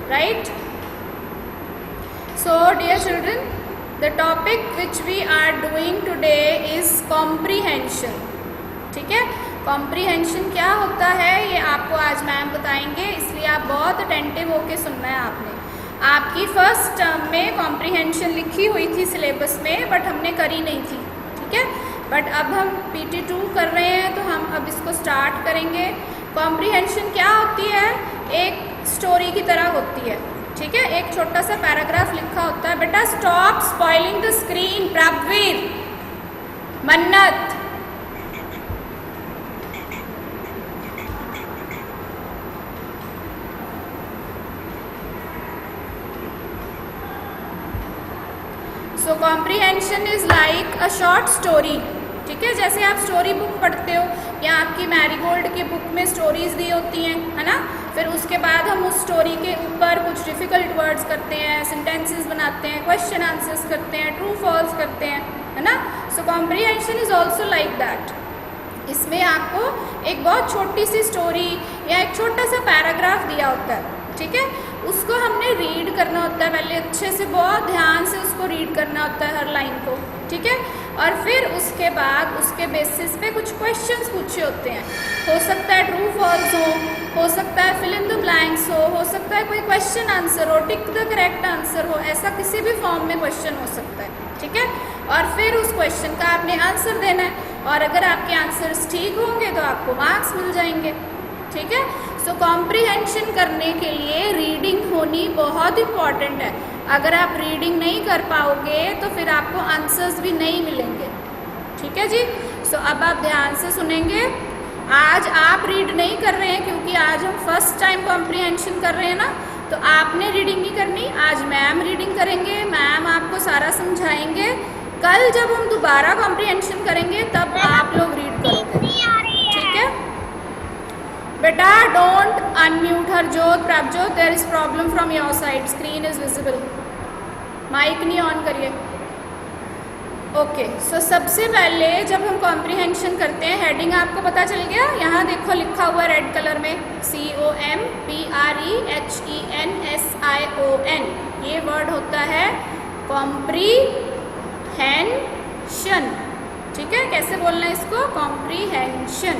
right? So dear children, the topic which we are doing today is comprehension. ठीक है, comprehension क्या होता है ये आपको आज मैम बताएंगे, इसलिए आप बहुत अटेंटिव होके सुनना है आपने। आपकी फर्स्ट टर्म में comprehension लिखी हुई थी सिलेबस में, बट हमने करी नहीं थी, ठीक है। बट अब हम PT2 कर रहे हैं तो हम अब इसको स्टार्ट करेंगे। कॉम्प्रीहेंशन क्या होती है? एक स्टोरी की तरह होती है, ठीक है। एक छोटा सा पैराग्राफ लिखा होता है। बेटा stop spoiling the screen, Prabhveer, Mannat. So comprehension is like a short story, ठीक है। जैसे आप स्टोरी बुक पढ़ते हो या आपकी मैरीगोल्ड की बुक में स्टोरीज दी होती हैं, है ना। फिर उसके बाद हम उस स्टोरी के ऊपर कुछ डिफ़िकल्ट वर्ड्स करते हैं, सेंटेंसेस बनाते हैं, क्वेश्चन आंसर्स करते हैं, ट्रू फॉल्स करते हैं, है ना। So comprehension is also like that. इसमें आपको एक बहुत छोटी सी स्टोरी या एक छोटा सा पैराग्राफ दिया होता है, ठीक है। उसको हमने रीड करना होता है, पहले अच्छे से बहुत ध्यान से उसको रीड करना होता है हर लाइन को, ठीक है। और फिर उसके बाद उसके बेसिस पे कुछ क्वेश्चंस पूछे होते हैं। हो सकता है ट्रू फॉल्स हो सकता है फिल इन द ब्लैंक्स हो सकता है कोई क्वेश्चन आंसर हो, टिक द करेक्ट आंसर हो, ऐसा किसी भी फॉर्म में क्वेश्चन हो सकता है, ठीक है। और फिर उस क्वेश्चन का आपने आंसर देना है, और अगर आपके आंसर्स ठीक होंगे तो आपको मार्क्स मिल जाएंगे, ठीक है। सो कॉम्प्रीहेंशन करने के लिए रीडिंग होनी बहुत इम्पॉर्टेंट है। अगर आप रीडिंग नहीं कर पाओगे तो फिर आपको आंसर्स भी नहीं मिलेंगे, ठीक है जी। सो अब आप ध्यान से सुनेंगे। आज आप रीड नहीं कर रहे हैं क्योंकि आज हम फर्स्ट टाइम कॉम्प्रीहेंशन कर रहे हैं ना, तो आपने रीडिंग नहीं करनी। आज मैम रीडिंग करेंगे, मैम आपको सारा समझाएंगे। कल जब हम दोबारा कॉम्प्रीहेंशन करेंगे तब आप लोग रीड करोगे, ठीक है। बेटा don't unmute Harjot, Prabhjot, there is problem from your side, screen is visible, mic नहीं ऑन करिए। ओके, सो सबसे पहले जब हम कॉम्प्रीहेंशन करते हैं, हेडिंग आपको पता चल गया। यहाँ देखो लिखा हुआ रेड कलर में COMPREHENSION, ये वर्ड होता है कॉम्प्रीहेंशन, ठीक है। कैसे बोलना है इसको? कॉम्प्रीहेंशन।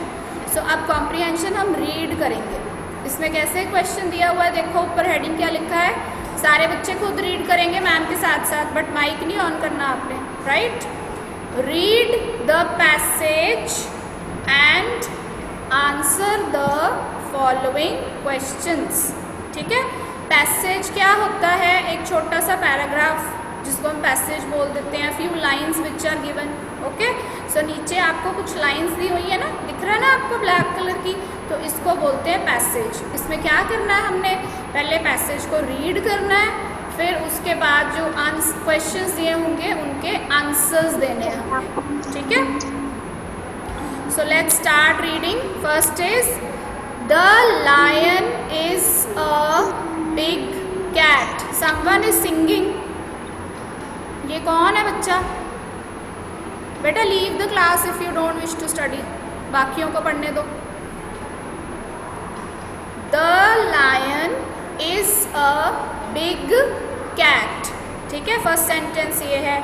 सो अब कॉम्प्रीहेंशन हम रीड करेंगे। इसमें कैसे क्वेश्चन दिया हुआ है, देखो ऊपर हेडिंग क्या लिखा है। सारे बच्चे खुद रीड करेंगे मैम के साथ साथ, बट माइक नहीं ऑन करना आपने, right. Read the passage and answer the following questions, ठीक है। पैसेज क्या होता है? एक छोटा सा पैराग्राफ जिसको हम पैसेज बोल देते हैं। Few lines which are given, okay. So नीचे आपको कुछ लाइन्स दी हुई है ना, दिख रहा है ना आपको ब्लैक कलर की, तो इसको बोलते हैं पैसेज। इसमें क्या करना है, हमने पहले पैसेज को रीड करना है, फिर उसके बाद जो क्वेश्चंस दिए होंगे उनके आंसर्स देने हैं, ठीक है। So let's start reading. First is the lion is a big cat, someone is singing. ये कौन है बच्चा? बेटा leave the class if you don't wish to study, बाकियों को पढ़ने दो। The lion is a big cat, ठीक है। फर्स्ट सेंटेंस ये है।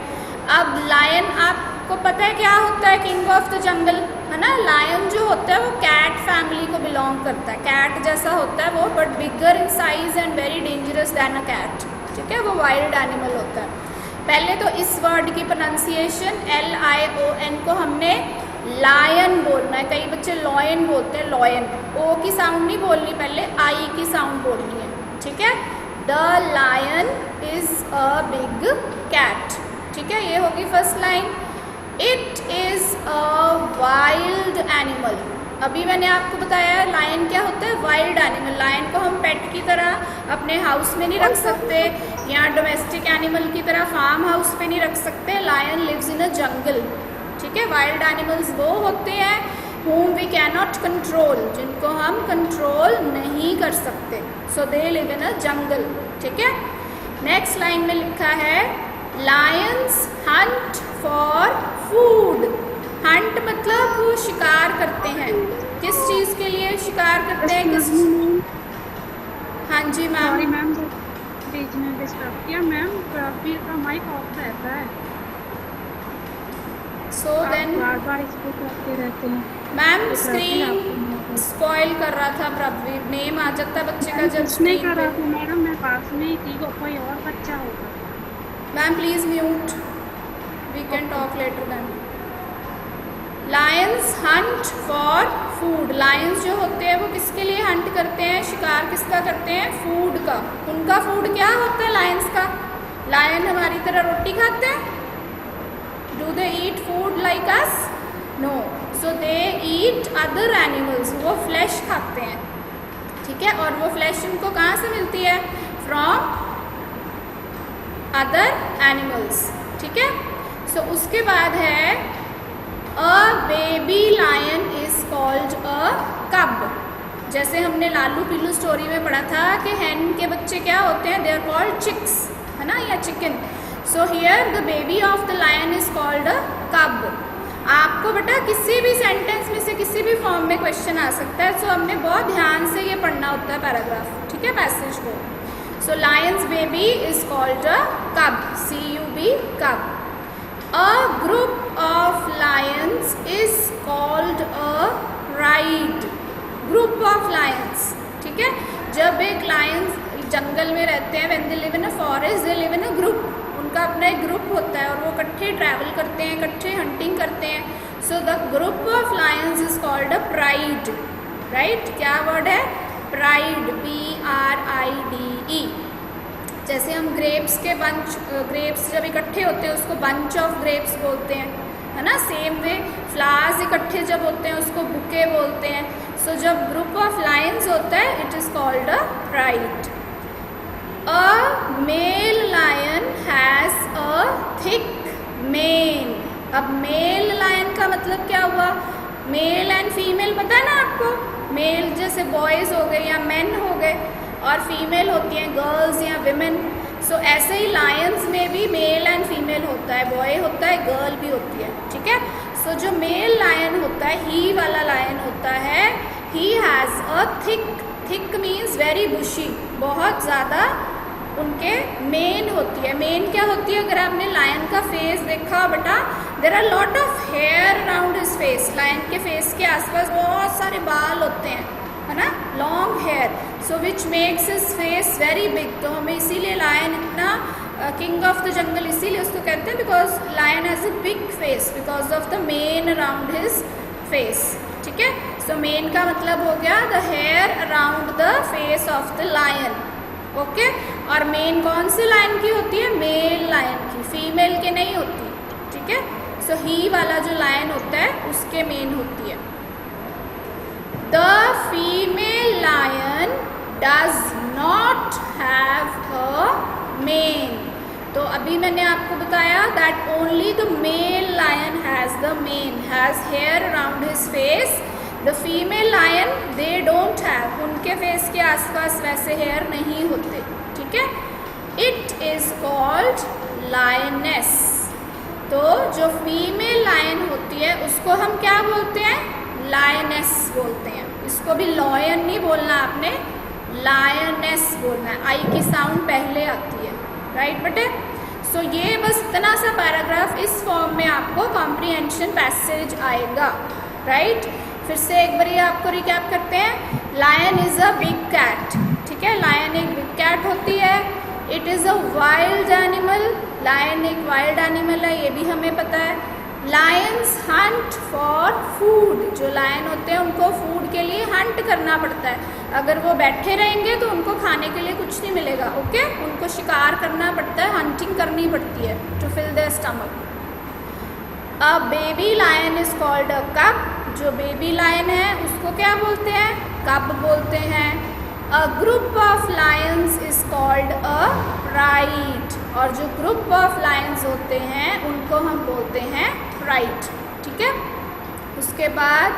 अब लायन आपको पता है क्या होता है? किंग ऑफ द जंगल, है ना। लायन जो होता है वो कैट फैमिली को बिलोंग करता है, कैट जैसा होता है वो, but bigger in size and very dangerous than a cat, ठीक है। वो वाइल्ड एनिमल होता है। पहले तो इस वर्ड की प्रोनाउंसिएशन LION को हमने लायन बोलना है। कई बच्चे लॉयन बोलते हैं, लॉयन। ओ की साउंड नहीं बोलनी, पहले आई की साउंड बोलनी है, ठीक है। The lion is a big cat, ठीक है। ये होगी first line. It is a wild animal. अभी मैंने आपको बताया लायन क्या होता है, वाइल्ड एनिमल। लायन को हम पेट की तरह अपने हाउस में नहीं रख सकते, या डोमेस्टिक एनिमल की तरह फार्म हाउस पे नहीं रख सकते। लायन लिव्स इन अ जंगल, ठीक है। वाइल्ड एनिमल्स वो होते हैं whom we cannot control, जिनको हम कंट्रोल नहीं कर सकते। सो दे लिव इन अ जंगल, ठीक है। नेक्स्ट लाइन में लिखा है lions hunt for food. Hunt मतलब वो शिकार करते हैं। किस चीज़ के लिए शिकार करते हैं? किस हाँ जी सॉरी मैम। मैम, बीच में डिस्टर्ब किया मैम। प्रवीर का माइक ऑफ रहता है, सो आप देन बार बार इसको करते रहते हैं। मैम तो प्रवीर स्क्रीन आपको मौका। स्पॉइल कर रहा था प्रवीर, नेम आ जाता है बच्चे का मैम जब किसने स्क्रीन पे। करा था मैडम? मैं पास में ही थी, वो कोई और बच्चा होगा। Ma'am please mute, we can okay. Talk later then. Lions hunt for food. Lions जो होते हैं वो किसके लिए हंट करते हैं, शिकार किसका करते हैं, फूड का। उनका फूड क्या होता है लायंस का? लायन हमारी तरह रोटी खाते हैं? Do they eat food like us? No. So they eat other animals, वो फ्लैश खाते हैं, ठीक है। और वो फ्लैश उनको कहाँ से मिलती है? फ्रॉम अदर एनिमल्स, ठीक है। सो उसके बाद है a baby lion is called a cub. जैसे हमने लालू पीलू स्टोरी में पढ़ा था कि हैन के बच्चे क्या होते हैं, दे आर कॉल्ड चिक्स, है ना, या chicken. So here the baby of the lion is called a cub. आपको बेटा किसी भी सेंटेंस में से किसी भी फॉर्म में क्वेश्चन आ सकता है, सो हमने बहुत ध्यान से ये पढ़ना होता है पैराग्राफ, ठीक है, पैसेज को। So lions baby is called a cub, CUB, कब। A group of lions is called a pride. Group of lions, ठीक है। जब एक lions जंगल में रहते हैं, when they live in a forest, they live in a group. उनका अपना एक ग्रुप होता है और वो इकट्ठे ट्रैवल करते हैं, इकट्ठे हंटिंग करते हैं। So the group of lions is called a pride, right. क्या वर्ड है? Pride, PRIDE। जैसे हम ग्रेप्स के बंच, ग्रेप्स जब इकट्ठे होते हैं उसको बंच ऑफ ग्रेप्स बोलते हैं, है ना। सेम वे फ्लावर्स इकट्ठे जब होते हैं उसको बुके बोलते हैं। सो जब ग्रुप ऑफ लायंस होता है it is called a pride. A male lion has a thick mane. अब मेल लायन का मतलब क्या हुआ? मेल एंड फीमेल पता है ना आपको। मेल जैसे बॉयज़ हो गए या मेन हो गए, और फीमेल होती हैं गर्ल्स या विमेन। सो ऐसे ही लायंस में भी मेल एंड फीमेल होता है, बॉय होता है, गर्ल भी होती है, ठीक है। सो जो मेल लायन होता है, ही वाला लायन होता है, he has a thick, thick means very bushy, बहुत ज़्यादा उनके मेन होती है। मेन क्या होती है? अगर आपने लायन का फेस देखा बेटा, there are lot of hair around his face. Lion के फेस के आसपास बहुत सारे बाल होते हैं, है ना, long hair. So which makes his face very big. तो हमें इसीलिए लायन इतना किंग ऑफ द जंगल इसीलिए उसको कहते हैं, because lion has a big face because of the mane around his face, ठीक है। सो मेन का मतलब हो गया the hair around the face of the lion, okay. और मेन कौन से लायन की होती है? मेल लायन की, फीमेल के नहीं होती, ठीक है। सो ही वाला जो लायन होता है उसके मेन होती है। The female lion does not have a mane. तो अभी मैंने आपको बताया that only the male lion has the mane, has hair around his face. The female lion they don't have, उनके फेस के आसपास वैसे हेयर नहीं होते, ठीक है। It is called lioness. तो जो फीमेल लायन होती है उसको हम क्या बोलते हैं? लायनेस बोलते हैं। इसको भी लॉयन नहीं बोलना आपने, लायनेस बोलना है, आई की साउंड पहले आती है, राइट बेटे। सो ये बस इतना सा पैराग्राफ इस फॉर्म में आपको कॉम्प्रीहेंशन पैसेज आएगा, राइट। फिर से एक बार ये आपको रिकैप करते हैं। Lion is a big cat, ठीक है, लायन एक बिग कैट होती है। It is a wild animal, lion एक वाइल्ड एनिमल है, ये भी हमें पता है। लायंस हंट फॉर फूड, जो लायन होते हैं उनको फूड के लिए हंट करना पड़ता है। अगर वो बैठे रहेंगे तो उनको खाने के लिए कुछ नहीं मिलेगा, ओके। उनको शिकार करना पड़ता है, हंटिंग करनी पड़ती है to fill their stomach. A baby lion is called a cub. जो बेबी लायन है उसको क्या बोलते हैं? कब बोलते हैं। अ group of lions is called a pride, और जो ग्रुप ऑफ लायंस होते हैं उनको हम बोलते हैं प्राइड, ठीक है। उसके बाद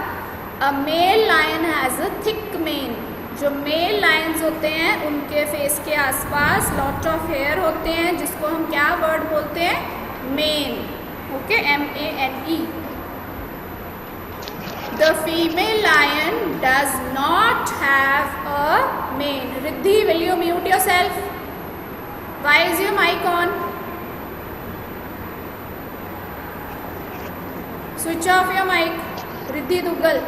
a male lion has a thick mane. जो मेल लायंस होते हैं उनके फेस के आसपास लॉट ऑफ हेयर होते हैं, जिसको हम क्या वर्ड बोलते हैं? Main, okay, MANE। The female lion does not have a mane. Riddhi, will you mute yourself? Why is your mic on? Switch off your mic. Riddhi Duggal.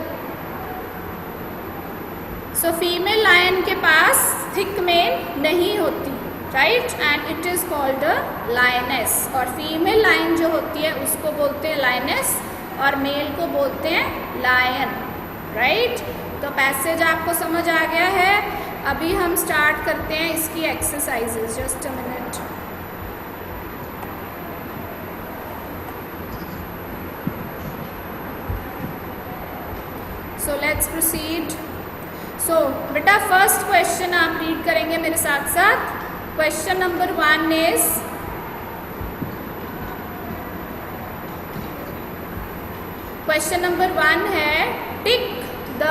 So female lion के पास thick mane नहीं होती, right? And it is called a lioness. और female lion जो होती है उसको बोलते हैं lioness और मेल को बोलते हैं लायन, राइट? तो पैसेज आपको समझ आ गया है। अभी हम स्टार्ट करते हैं इसकी exercises. Just a minute. So let's proceed. So बेटा फर्स्ट क्वेश्चन आप रीड करेंगे मेरे साथ साथ। Question number 1 is, question number 1 है टिक द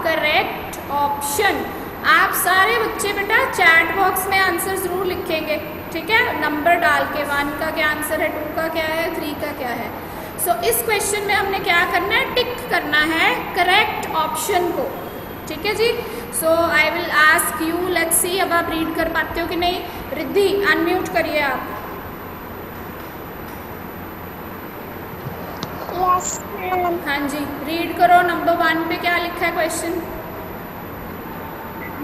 करेक्ट ऑप्शन। आप सारे बच्चे बेटा चैट बॉक्स में आंसर ज़रूर लिखेंगे, ठीक है? नंबर डाल के 1 का क्या आंसर है, 2 का क्या है, 3 का क्या है। सो इस क्वेश्चन में हमने क्या करना है, टिक करना है करेक्ट ऑप्शन को, ठीक है जी? So I will ask you, let's see अब आप रीड कर पाते हो कि नहीं। रिद्धि अनम्यूट करिए आप। Yes, ma'am. हाँ जी, रीड करो। नंबर 1 पे क्या लिखा है question?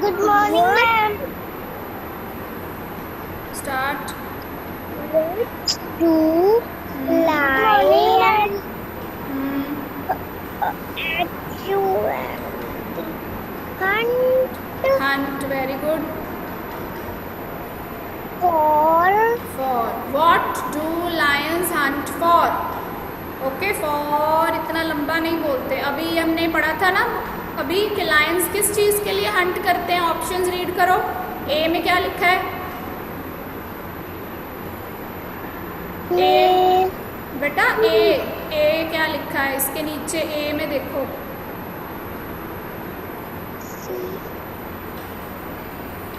Good morning, ma'am. Start. What do lion actually hunt Hunt, very good. for? For, what do lions hunt for? Okay, for इतना लंबा नहीं बोलते। अभी हमने पढ़ा था ना अभी कि लायंस किस चीज़ के लिए हंट करते हैं। ऑप्शंस रीड करो। ए में क्या लिखा है? ए बेटा, ए क्या लिखा है इसके नीचे? ए में देखो।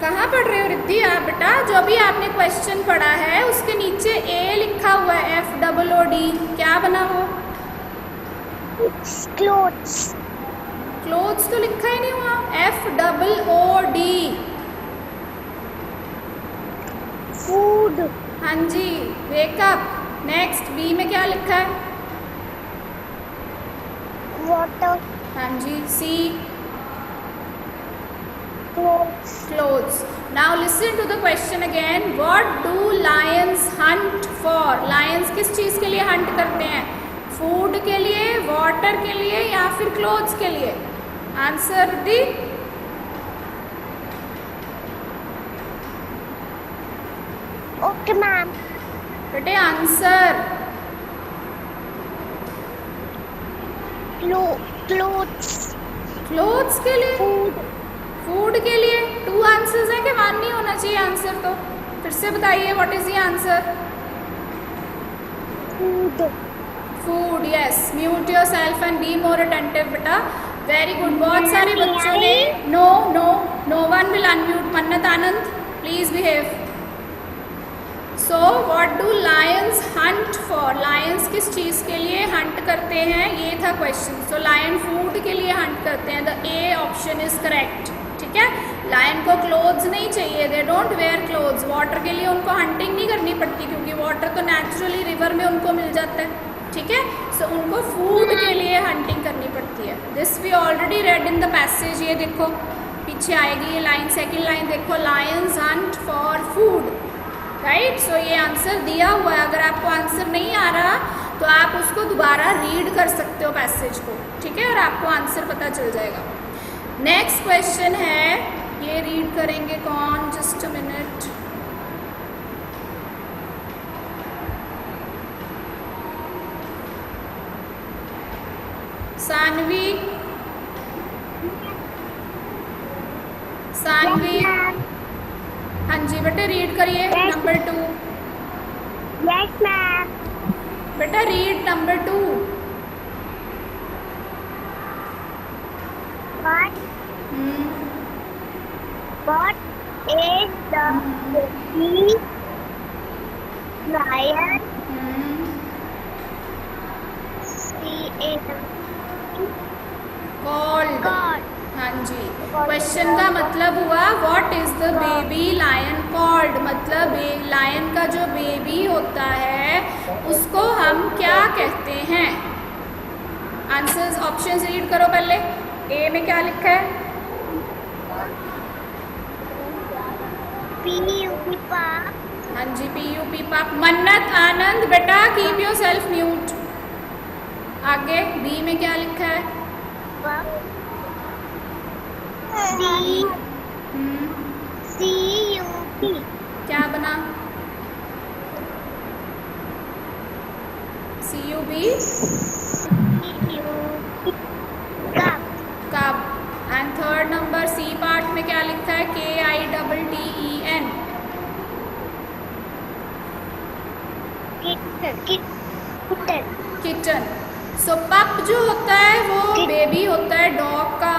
कहाँ पढ़ रहे हो रिद्धि आप बेटा? जो अभी आपने क्वेश्चन पढ़ा है उसके नीचे ए लिखा हुआ है, FOOD। क्या बना वो? Clothes. क्लोथ्स तो लिखा ही नहीं हुआ। FOOD। Food. हाँ जी, वेकअप। नेक्स्ट बी में क्या लिखा है? Water. हाँ जी, सी Clothes. clothes. Now listen to the question again. What do lions hunt for? Lions किस चीज़ के लिए hunt करते हैं? फूड के लिए, वाटर के लिए या फिर क्लोथ्स के लिए? Answer the. Okay, ma'am. बेटे आंसर। Clothes. क्लोथ्स के लिए, Food. फूड के लिए। 2 आंसर्स हैं कि 1 नहीं होना चाहिए आंसर? तो फिर से बताइए, what is the answer? Food. Food, yes. Mute yourself and be more attentive बेटा। Very good. बहुत सारे बच्चों ने no no no one will unmute. Mannat Anand, please behave. So what do lions hunt for? Lions किस चीज़ के लिए Hunt करते हैं, ये था क्वेश्चन। सो लायन फूड के लिए हंट करते हैं। The A option is correct, ठीक है? लायन को क्लोथ्स नहीं चाहिए, they don't wear clothes. Water के लिए उनको हंटिंग नहीं करनी पड़ती क्योंकि वाटर तो नेचुरली रिवर में उनको मिल जाता है, ठीक है? सो उनको फूड के लिए हंटिंग करनी पड़ती है। This we already read in the passage. ये देखो पीछे आएगी ये लाइन, सेकेंड लाइन देखो, lions hunt for food, right? So ये आंसर दिया हुआ है। अगर आपको आंसर नहीं आ रहा तो आप उसको दोबारा रीड कर सकते हो पैसेज को, ठीक है? और आपको आंसर पता चल जाएगा। नेक्स्ट क्वेश्चन है, ये रीड करेंगे कौन? Just a minute. Sanvi, Sanvi. Yes, ma'am. हाँ जी बेटे, रीड करिए नंबर 2। Yes, ma'am. बेटा read number 2। What is the sea lion? What is the baby lion called, मतलब लायन का जो बेबी होता है उसको हम क्या कहते हैं। आंसर्स ऑप्शंस रीड करो पहले। ए में क्या लिखा है? P-U-P पाप। हाँ जी, PUP पाप। मन्नत आनंद बेटा कीप योर सेल्फ म्यूट। आगे बी में क्या लिखा है? C-U-P क्या बना? CUB cup. Cub. And third number C part में क्या लिखा है? KITTEN kitten. किचन। सो पप जो होता है वो बेबी होता है डॉग का,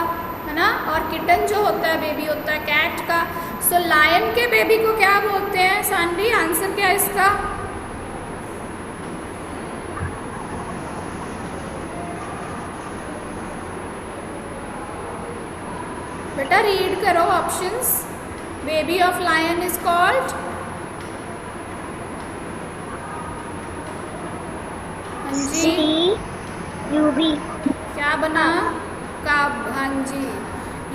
है ना, और किटन जो होता है बेबी होता है कैट का। सो लायन के बेबी को क्या बोलते हैं सानवी? आंसर क्या है इसका? बेटा रीड करो options. Baby of lion is called, हाँ जी, C-U-B क्या बना? कब। हाँ जी,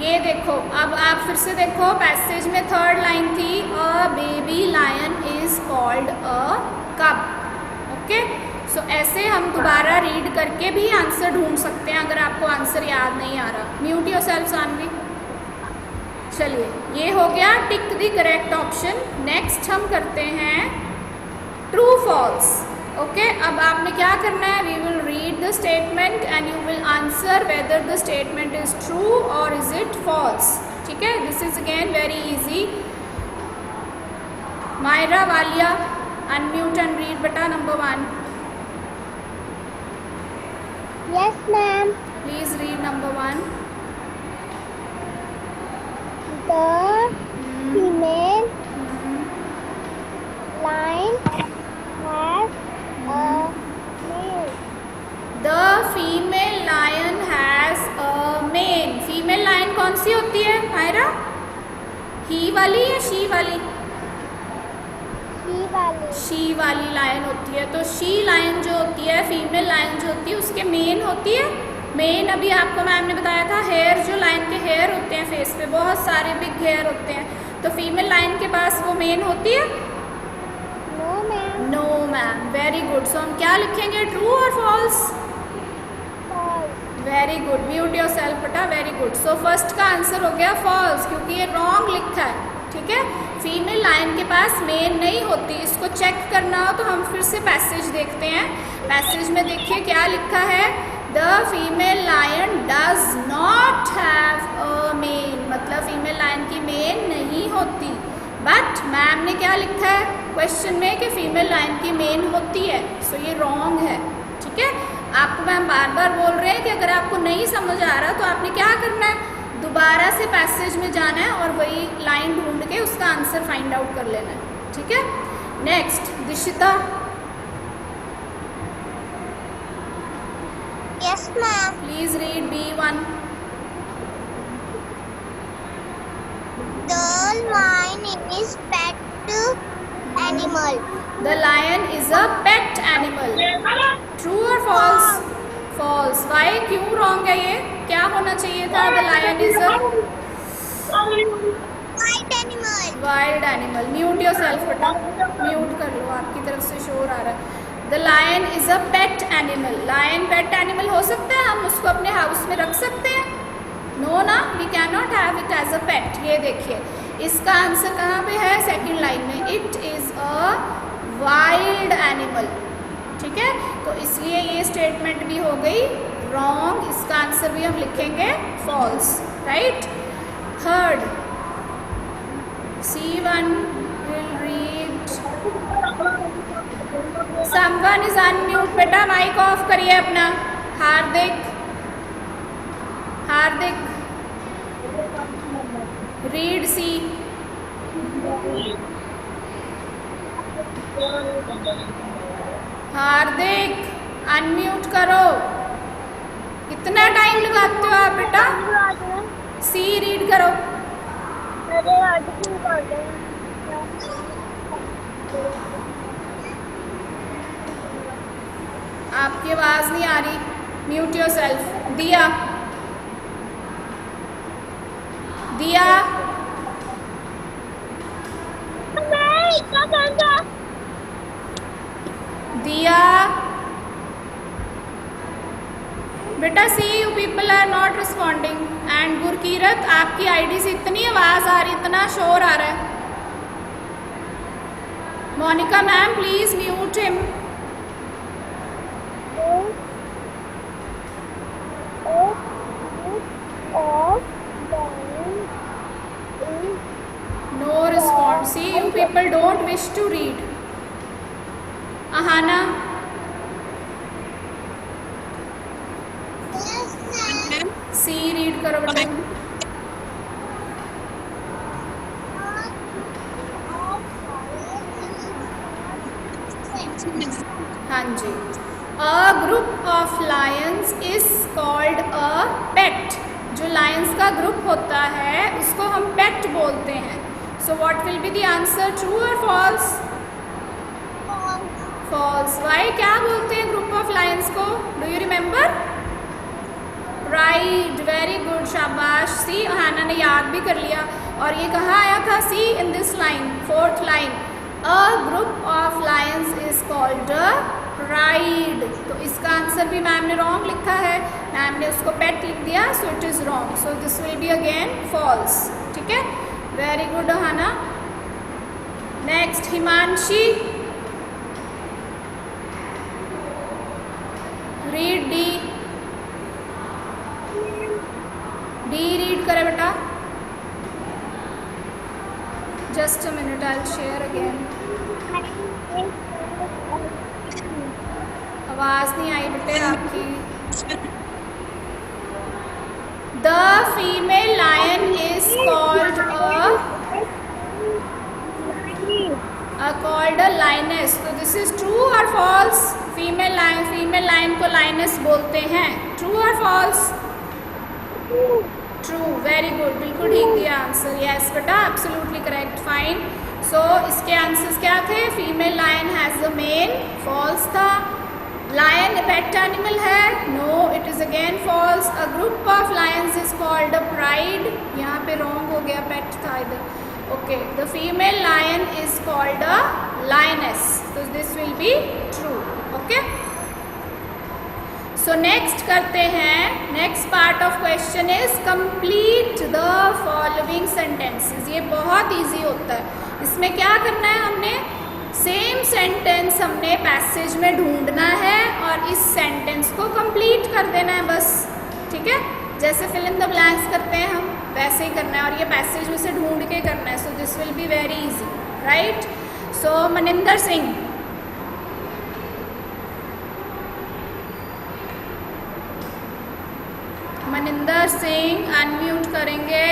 ये देखो, अब आप फिर से देखो पैसेज में थर्ड लाइन थी, a baby lion is called a cub. Okay, सो ऐसे हम दोबारा रीड करके भी आंसर ढूंढ सकते हैं अगर आपको आंसर याद नहीं आ रहा। Mute yourself Sanvi. चलिए, ये हो गया tick the correct option. Next हम करते हैं ट्रू फॉल्स। ओके, अब आपने क्या करना है? We will read the statement and you will answer whether the statement is true और इज इट फॉल्स। ठीक है, this is again very easy. Myra Walia unmute and read बेटा number 1। Yes, ma'am. Please read number 1। The female lion has a male. The female lion has a mane. Female lion कौन सी होती है मायरा? ही वाली या she वाली? शी वाली लायन होती है। तो शी लायन जो होती है, फीमेल लायन जो होती है, उसके मेन होती है। मेन अभी आपको मैम ने बताया था, हेयर जो लायन के हेयर होते हैं फेस पे, बहुत सारे बिग हेयर होते हैं, तो फीमेल लायन के पास वो मेन होती है। No, ma'am. No ma'am, very good. So हम क्या लिखेंगे, ट्रू और false? False. Very good, mute yourself बेटा, वेरी गुड। सो फर्स्ट का आंसर हो गया फॉल्स, क्योंकि ये रॉन्ग लिखा है। ठीक है, फीमेल लायन के पास मेन नहीं होती। इसको चेक करना हो तो हम फिर से पैसेज देखते हैं। पैसेज में देखिए क्या लिखा है, the female lion does not have a mane, मतलब फीमेल लायन की मेन नहीं होती। बट मैम ने क्या लिखा है क्वेश्चन में कि फीमेल लायन की मेन होती है। सो ये रॉन्ग है। ठीक है, आपको मैम बार बार बोल रहे हैं कि अगर आपको नहीं समझ आ रहा तो आपने क्या करना है, दोबारा से पैसेज में जाना है और वही लाइन ढूंढ के उसका आंसर फाइंड आउट कर लेना है। ठीक है, next Dishita. Yes, ma'am. Please read B1। The lion is pet animal. The lion is a pet animal. True और फॉल्स? फॉल्स। वाई, क्यों रॉन्ग है ये? क्या होना चाहिए था? The lion is a Wild animal. Wild animal. Mute yourself बेटा, mute कर लो, आपकी तरफ से शोर आ रहा है। The lion is a pet animal. Lion pet animal हो सकता है, हम उसको अपने हाउस में रख सकते हैं? नो ना, we can not have it as a pet. ये देखिए, इसका आंसर कहाँ पे है? सेकंड लाइन में, it is a wild animal. ठीक है, तो इसलिए ये स्टेटमेंट भी हो गई रॉन्ग। इसका आंसर भी हम लिखेंगे false. Right, third C1 will read. Someone is unmute बेटा, माइक ऑफ करिए अपना। Hardik, Hardik read C। Hardik unmute करो। कितना टाइम लगाते हो आप बेटा? C रीड करो। आपकी आवाज़ नहीं आ रही, म्यूट योरसेल्फ। दिया, दिया, दिया, बेटा see you people are not responding. And Gurkirat, आपकी आईडी से इतनी आवाज़ आ रही, इतना शोर आ रहा है। Monica ma'am please mute him. No response. See, you people don't wish to read. Ahana, see read करो बेटा। हाँ जी। A group of lions is called a pet. जो लायंस का ग्रुप होता है उसको हम पेट बोलते हैं। So what will be the answer, true और फॉल्स? फॉल्स। वाई? क्या बोलते हैं ग्रुप ऑफ लायंस को? Do you remember? Right, very good, शाबाश। सी, हाना ने याद भी कर लिया। और ये कहाँ आया था? See in this line, fourth line, a group of lions is called a pride. तो इसका आंसर भी मैम ने रॉन्ग लिखा है, मैम ने उसको पेट लिख दिया, so it is wrong. So this will be again false. ठीक है, very good Hana. Next Himanshi, read D. D read करे बेटा। Just a minute, I will share again. आवाज़ नहीं आई बेटे आपकी। The female lion is called a lioness. तो दिस इज ट्रू और फॉल्स? फीमेल लायन को लाइनेस बोलते हैं। ट्रू और फॉल्स? ट्रू, वेरी गुड, बिल्कुल ठीक दिया आंसर। यस बेटा, एब्सोल्युटली करेक्ट, फाइन। सो इसके आंसर्स क्या थे? Female lion has the mane, false था। लायन पेट एनिमल है, no, it is again false. A group of lions is called a pride, यहाँ पे रॉन्ग हो गया, पेट था इधर। Okay, the female lion is called a lioness, तो this will be true. Okay, so next करते हैं। Next part of question is complete the following sentences. ये बहुत ईजी होता है। इसमें क्या करना है, हमने सेम सेंटेंस हमने पैसेज में ढूंढना है और इस सेंटेंस को कंप्लीट कर देना है बस। ठीक है, जैसे फिल इन द ब्लैंक्स करते हैं हम, वैसे ही करना है और ये पैसेज में से ढूंढ के करना है। सो this will be very easy, right? So Maninder Singh, Maninder Singh unmute करेंगे।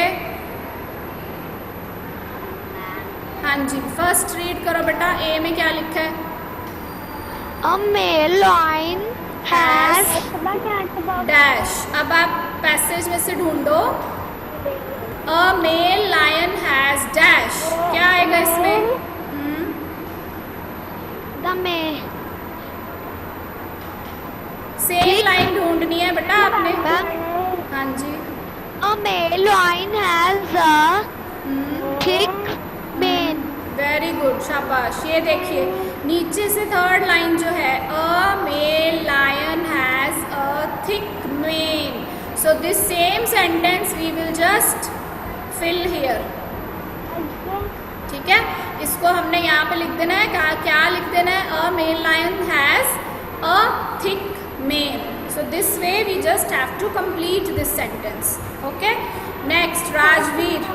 हाँ जी, फर्स्ट रीड करो बेटा। ए में क्या लिखा है? A male lion has dash. अब आप पैसेज में से ढूंढो। अ मेल लायन हैज डैश, क्या आएगा इसमें? the male सेम लाइन ढूंढनी है बेटा आपने। हाँ जी, a male lion has a thick mane। Very good, शाबाश। ये देखिए नीचे से थर्ड लाइन जो है, a male lion has a thick mane. So this same sentence we will just fill here. ठीक है, इसको हमने यहाँ पे लिख देना है। क्या लिख देना है? A male lion has a thick mane. So this way we just have to complete this sentence. Okay, next Rajveer.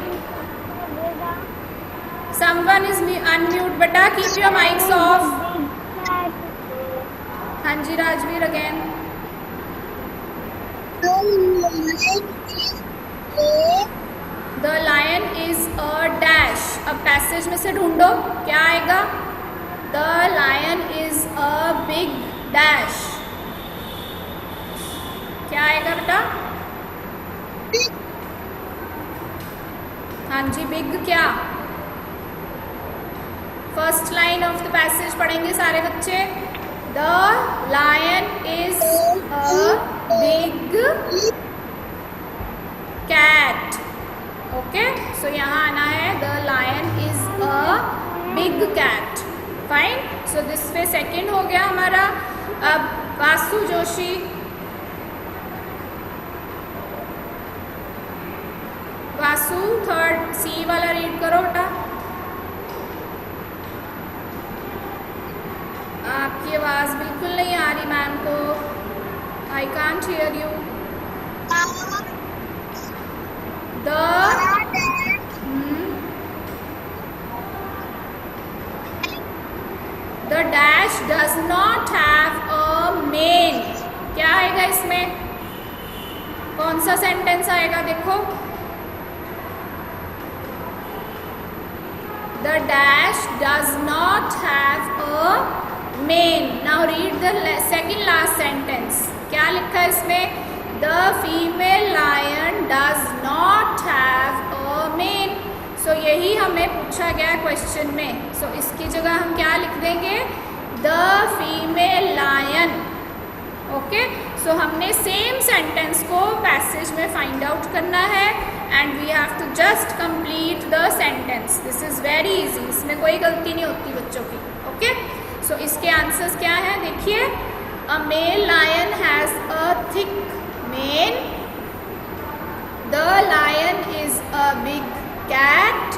Someone is unmute बेटा, keep your mics off। हाँ जी Rajveer again. The lion is a dash। अब passage में से ढूंढो, क्या आएगा? The lion is a big dash, क्या आएगा बेटा? हाँ जी, बिग क्या? First line of the passage पढ़ेंगे सारे बच्चे। The lion is a big cat. Okay, so यहाँ आना है the lion is a big cat. Fine, so this पे सेकेंड हो गया हमारा। अब वासु जोशी, वासु थर्ड सी वाला रीड करो बेटा। आपकी आवाज़ बिल्कुल नहीं आ रही मैम को। I can't hear you. The dash does not have a mane. क्या आएगा इसमें? कौन सा सेंटेंस आएगा? देखो, the dash does not have a mane. Now read the second last sentence. क्या लिखा है इसमें? The female lion does not have a mane. सो यही हमें पूछा गया क्वेश्चन में। सो इसकी जगह हम क्या लिख देंगे? The female lion. Okay, so हमने सेम सेंटेंस को पैसेज में फाइंड आउट करना है and we have to just complete the sentence. This is very easy, इसमें कोई गलती नहीं होती बच्चों की। ओके, सो इसके आंसर्स क्या हैं? देखिए, a male lion has a thick mane, the lion is a big cat,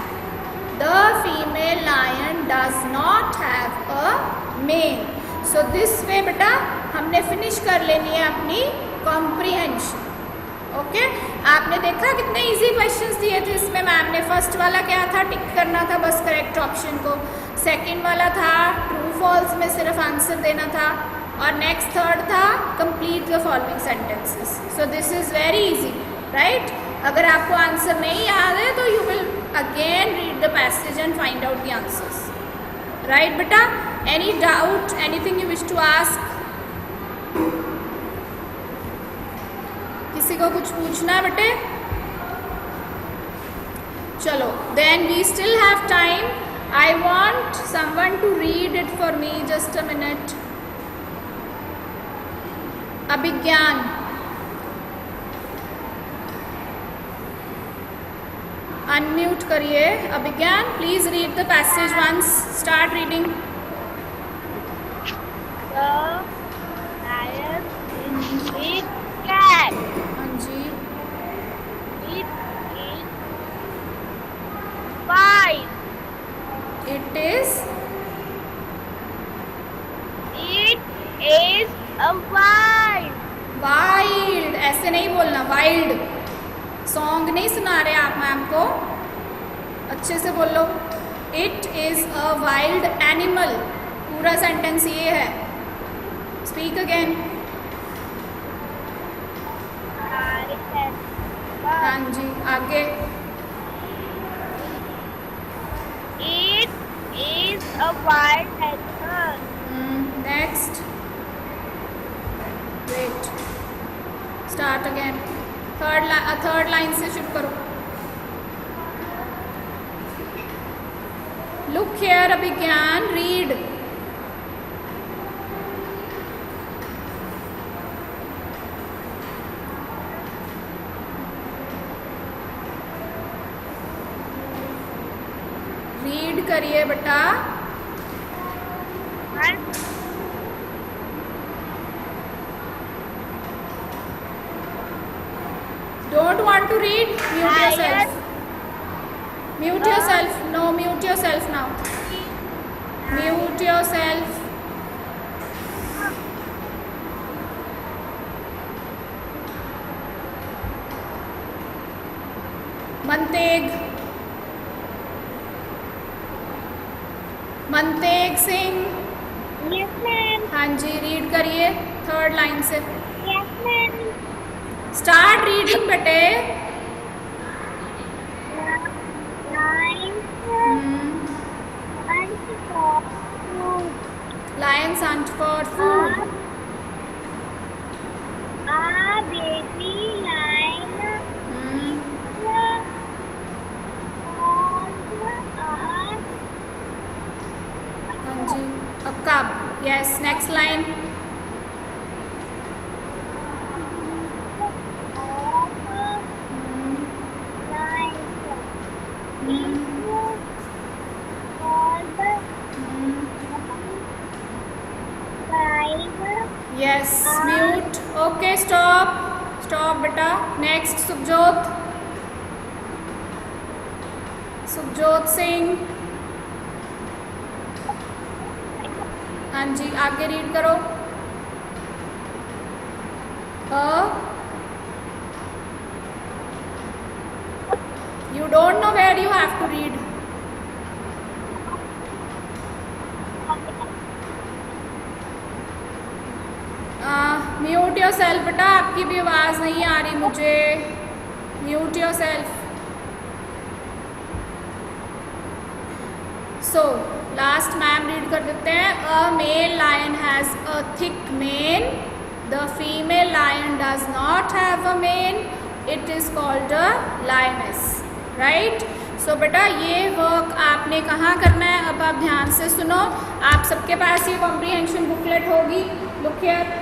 the female lion does not have a mane. So this way बेटा हमने फिनिश कर लेनी है अपनी कॉम्प्रिहेंशन। ओके, आपने देखा कितने इजी क्वेश्चंस दिए थे इसमें मैम ने। फर्स्ट वाला क्या था? टिक करना था बस करेक्ट ऑप्शन को। सेकंड वाला था ट्रू फॉल्स में सिर्फ आंसर देना था। और नेक्स्ट थर्ड था complete the following sentences. So this is very easy, right? अगर आपको आंसर नहीं याद है तो you will again read the passage and find out the answers. Right बेटा? Any doubt, anything you wish to ask? किसी को कुछ पूछना है बेटे? चलो, then we still have time. I want someone to read it for me. Just a minute. Abhigyan, unmute करिए। अभिज्ञान, please read the passage once. Start reading. cat. हाँ जी, It is white. It is It is a white. Wild. ऐसे नहीं बोलना, wild. Song नहीं सुना रहे आप मैम को, अच्छे से बोलो। It is a wild animal. पूरा सेंटेंस ये है। Speak again. हाँ जी, आगे। It is a wild animal. Next. Wait, start again. Third line से शुरू करो। Look here Abhigyan, read. Read करिए बेटा। Don't want to read? Mute yourself. Mute yourself. No, mute yourself now. Mute yourself. मनतेग, मनतेग Singh. Yes, ma'am. हाँ जी, read करिए third line से। Yes, ma'am. Start reading बेटे। Lions hunt for food. A baby lion हाँ जी, Aqab, yes, next line. Yes, mute, okay, stop stop बेटा। Next Sukhjot, Sukhjot Singh, हाँ जी, आगे रीड करो। You don't know where you have to read. Mute yourself बेटा, आपकी भी आवाज़ नहीं आ रही मुझे। Mute yourself. So last ma'am read कर देते हैं। A male lion has a thick mane, the female lion does not have a mane, it is called a lioness, right. So बेटा ये वर्क आपने कहाँ करना है, अब आप ध्यान से सुनो। आप सबके पास ये कॉम्प्रीहेंशन बुकलेट होगी, लुक हियर,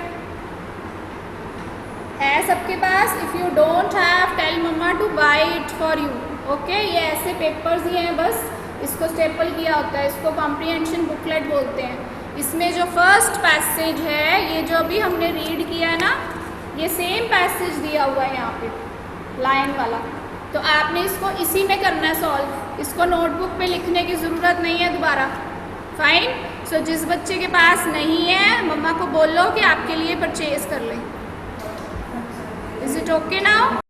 है सबके पास। If you don't have, tell mamma to buy it for you, okay. ये ऐसे पेपर्स ही हैं, बस इसको स्टेपल किया होता है, इसको कॉम्प्रीहेंशन बुकलेट बोलते हैं। इसमें जो फर्स्ट पैसेज है, ये जो अभी हमने रीड किया है ना, ये सेम पैसेज दिया हुआ है यहाँ पे लाइन वाला, तो आपने इसको इसी में करना है सॉल्व, इसको नोटबुक पे लिखने की ज़रूरत नहीं है दोबारा, फाइन। सो जिस बच्चे के पास नहीं है, मम्मा को बोलो कि आपके लिए परचेज कर लें। Is it okay now?